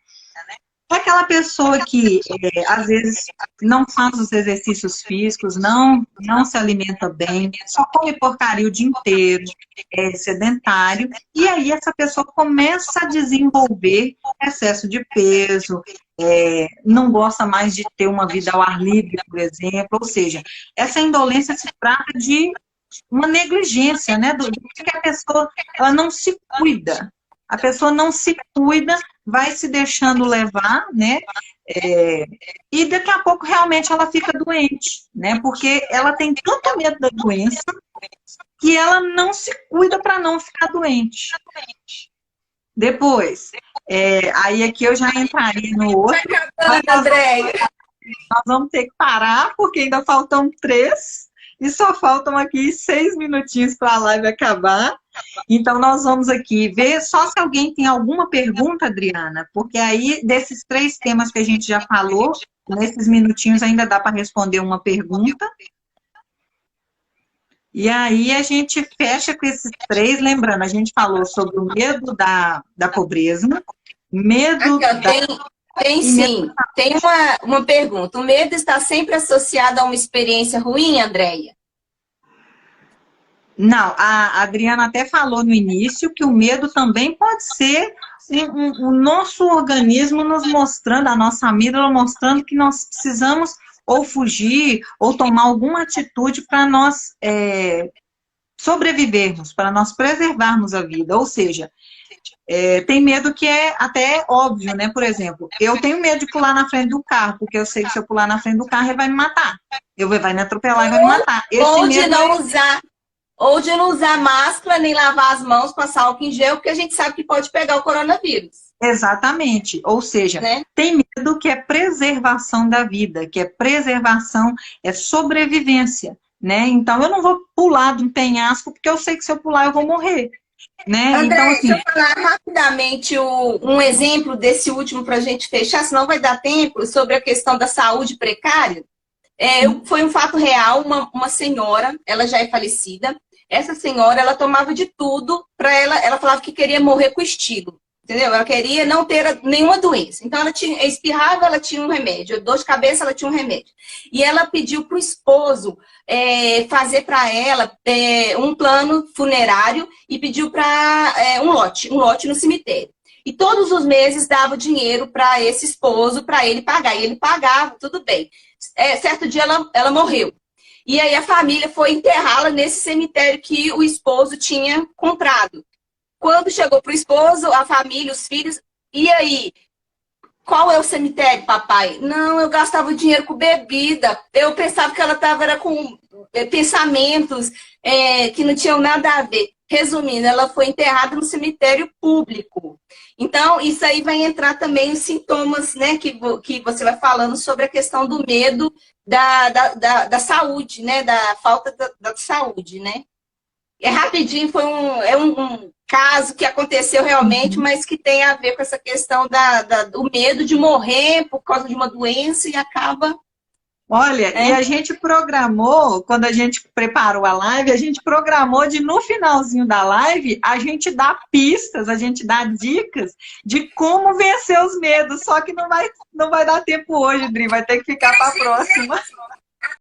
É aquela pessoa que, às vezes, não faz os exercícios físicos, não se alimenta bem, só come porcaria o dia inteiro, é sedentário, e aí essa pessoa começa a desenvolver excesso de peso, não gosta mais de ter uma vida ao ar livre, por exemplo, ou seja, essa indolência se trata de uma negligência, né, do que a pessoa ela não se cuida. A pessoa não se cuida, vai se deixando levar, né? E daqui a pouco realmente ela fica doente, né? Porque ela tem tanto medo da doença que ela não se cuida para não ficar doente. Depois, aí aqui eu já entraria no outro. Nós vamos ter que parar, porque ainda faltam 3. E só faltam aqui 6 minutinhos para a live acabar. Então, nós vamos aqui ver só se alguém tem alguma pergunta, Adriana, porque aí, desses 3 temas que a gente já falou, nesses minutinhos ainda dá para responder uma pergunta. E aí, a gente fecha com esses 3, lembrando, a gente falou sobre o medo da pobreza, medo
Tem sim, tem uma pergunta. O medo está sempre associado a uma experiência ruim, Andréia?
Não, a Adriana até falou no início que o medo também pode ser o nosso organismo nos mostrando, a nossa amígdala mostrando que nós precisamos ou fugir ou tomar alguma atitude para nós sobrevivermos, para nós preservarmos a vida. Ou seja, tem medo que é até óbvio, né? Por exemplo, eu tenho medo de pular na frente do carro, porque eu sei que se eu pular na frente do carro, ele vai me matar. Vai me atropelar e vai me matar.
Ou de não usar máscara, nem lavar as mãos, passar álcool em gel, porque a gente sabe que pode pegar o coronavírus.
Exatamente. Ou seja, né? Tem medo que é preservação da vida, que é preservação, é sobrevivência, né? Então, eu não vou pular de um penhasco, porque eu sei que se eu pular, eu vou morrer. Né?
André,
então, assim,
deixa eu falar rapidamente um exemplo desse último para a gente fechar, senão vai dar tempo, sobre a questão da saúde precária. Foi um fato real, uma senhora, ela já é falecida, essa senhora, ela tomava de tudo para ela falava que queria morrer com estilo, entendeu? Ela queria não ter nenhuma doença. Então, ela espirrava, ela tinha um remédio, dor de cabeça, ela tinha um remédio. E ela pediu para o esposo fazer para ela um plano funerário e pediu para um lote no cemitério. E todos os meses dava dinheiro para esse esposo, para ele pagar. E ele pagava, tudo bem. Certo dia ela morreu. E aí a família foi enterrá-la nesse cemitério que o esposo tinha comprado. Quando chegou para o esposo, a família, os filhos, e aí? Qual é o cemitério, papai? Não, eu gastava dinheiro com bebida. Eu pensava que ela estava com pensamentos que não tinham nada a ver. resumindo, ela foi enterrada no cemitério público. Então, isso aí vai entrar também os sintomas, né, que você vai falando sobre a questão do medo da saúde, né, da falta da saúde, né? É rapidinho, um caso que aconteceu realmente, mas que tem a ver com essa questão do medo de morrer por causa de uma doença e acaba...
Olha, e a gente programou, quando a gente preparou a live, a gente programou de no finalzinho da live, a gente dá pistas, a gente dá dicas de como vencer os medos, só que não vai dar tempo hoje, Dri, vai ter que ficar para a próxima.